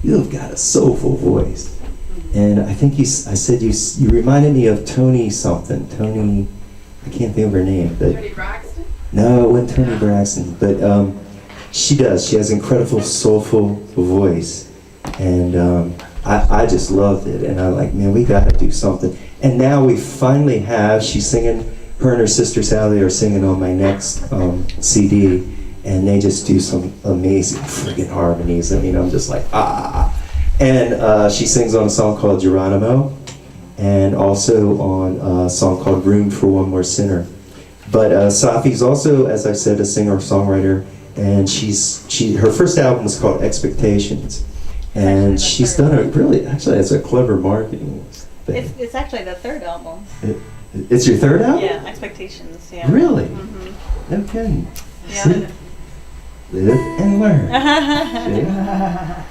you have got a soulful voice. And I think I said you reminded me of Tony something. Tony, I can't think of her name. But Tony Braxton? no, it wasn't Tony Braxton. But she does. She has an incredible soulful voice. And I just loved it. And I'm like, man, we got to do something. And now we finally have, she's singing, her and her sister Sally are singing on my next CD. And they just do some amazing friggin' harmonies. I mean, I'm just like, ah. And she sings on a song called Geronimo, and also on a song called Room for One More Sinner. But Sahffi's also, as I said, a singer-songwriter, and her first album was called Expectations. And she's done actually, it's a clever marketing thing. It's actually the third album. It's your third album? Yeah, Expectations, yeah. Really? Mm-hmm. No kidding. Yeah. See? Live and learn.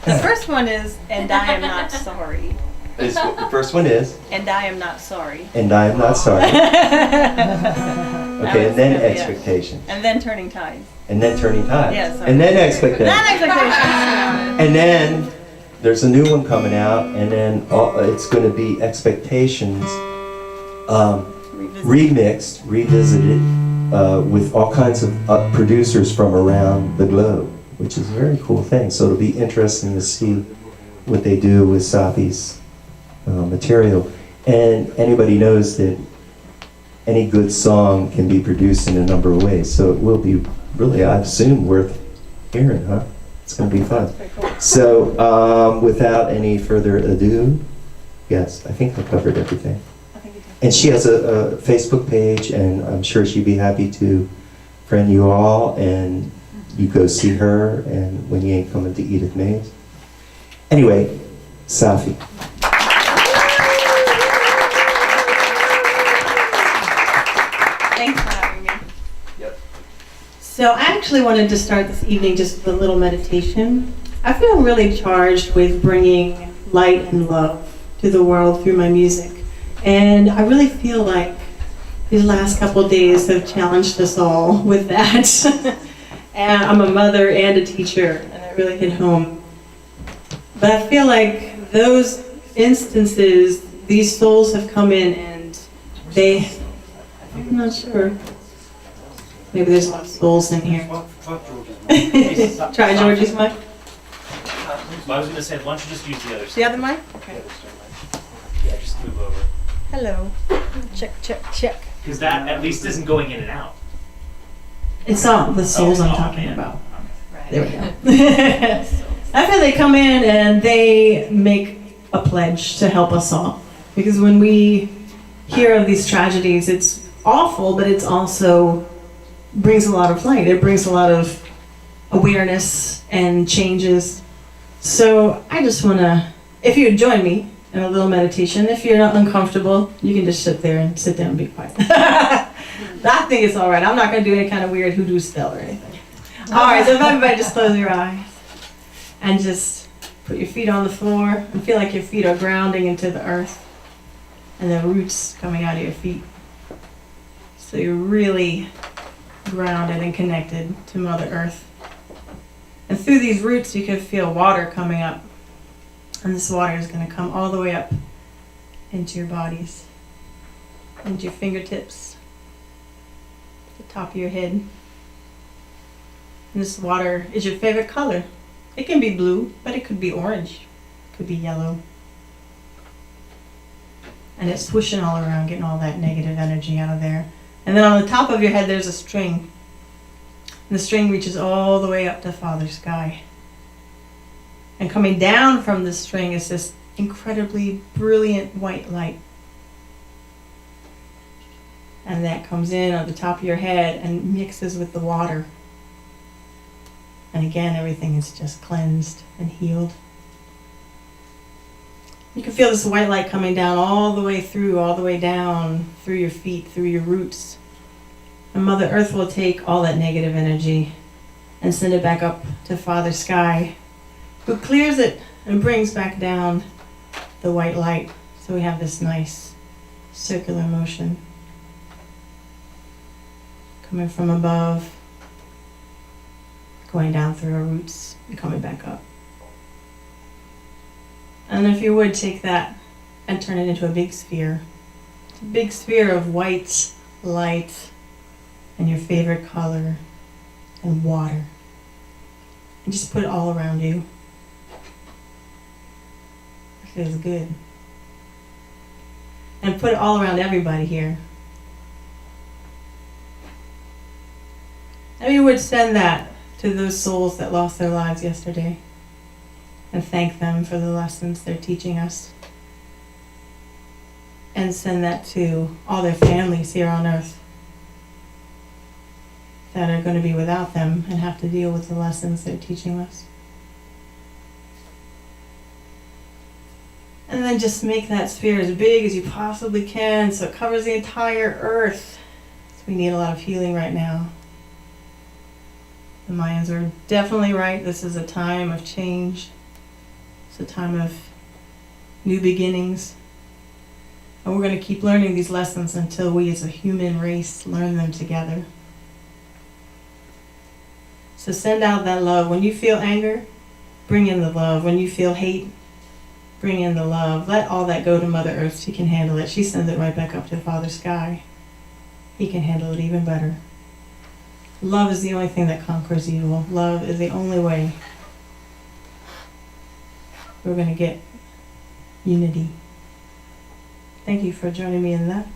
The first one is And I Am Not Sorry. The first one is And I Am Not Sorry. And I Am Not Sorry. Okay, and then good, Expectations. Yeah. And then Turning Tides. And then Turning Tides. Yeah, sorry. And then Expectations. Then Expectations. And then there's a new one coming out, and then it's going to be Expectations remixed, revisited, with all kinds of producers from around the globe, which is a very cool thing. So it'll be interesting to see what they do with Sahffi's material. And anybody knows that any good song can be produced in a number of ways. So it will be really, I assume, worth hearing, huh? It's going to be fun. Cool. So without any further ado, yes, I think I covered everything. And she has a Facebook page, and I'm sure she'd be happy to friend you all, and you go see her, and when you ain't coming to Edith Mays. Anyway, Sahffi. Thanks for having me. Yep. So I actually wanted to start this evening just with a little meditation. I feel really charged with bringing light and love to the world through my music. And I really feel like these last couple of days have challenged us all with that. And I'm a mother and a teacher, and it really hit home. But I feel like those instances, these souls have come in and I'm not sure. Maybe there's a lot of souls in here. Try Georgie's mic. I was going to say, why don't you just use the other side? The other mic? Okay. Yeah, just move over. Hello. Check, check, check. Because that at least isn't going in and out. It's all the souls I'm talking man. about. Right. There we go. I feel they come in and they make a pledge to help us all. Because when we hear of these tragedies, it's awful, but it's also brings a lot of light. It brings a lot of awareness and changes. So I just want to, if you would join me in a little meditation, if you're not uncomfortable, you can just sit there and sit down and be quiet. I think it's all right. I'm not going to do any kind of weird hoodoo spell or anything. All right, so if everybody just close your eyes and just put your feet on the floor and feel like your feet are grounding into the earth and the roots coming out of your feet. So you're really grounded and connected to Mother Earth. And through these roots, you can feel water coming up. And this water is going to come all the way up into your bodies, into your fingertips, the top of your head. And this water is your favorite color. It can be blue, but it could be orange. It could be yellow. And it's swooshing all around, getting all that negative energy out of there. And then on the top of your head, there's a string. And the string reaches all the way up to Father Sky. And coming down from the string is this incredibly brilliant white light. And that comes in on the top of your head and mixes with the water. And again, everything is just cleansed and healed. You can feel this white light coming down all the way down through your feet, through your roots. And Mother Earth will take all that negative energy and send it back up to Father Sky, who clears it and brings back down the white light. So we have this nice circular motion coming from above, going down through our roots and coming back up. And if you would take that and turn it into a big sphere. A big sphere of white light and your favorite color and water. And just put it all around you. It feels good. And put it all around everybody here. And we would send that to those souls that lost their lives yesterday and thank them for the lessons they're teaching us. And send that to all their families here on earth that are going to be without them and have to deal with the lessons they're teaching us. And then just make that sphere as big as you possibly can so it covers the entire earth. So we need a lot of healing right now. The Mayans are definitely right. This is a time of change. It's a time of new beginnings. And we're going to keep learning these lessons until we as a human race learn them together. So send out that love. When you feel anger, bring in the love. When you feel hate, bring in the love. Let all that go to Mother Earth. She can handle it. She sends it right back up to Father Sky. He can handle it even better. Love is the only thing that conquers evil. Love is the only way we're going to get unity. Thank you for joining me in that.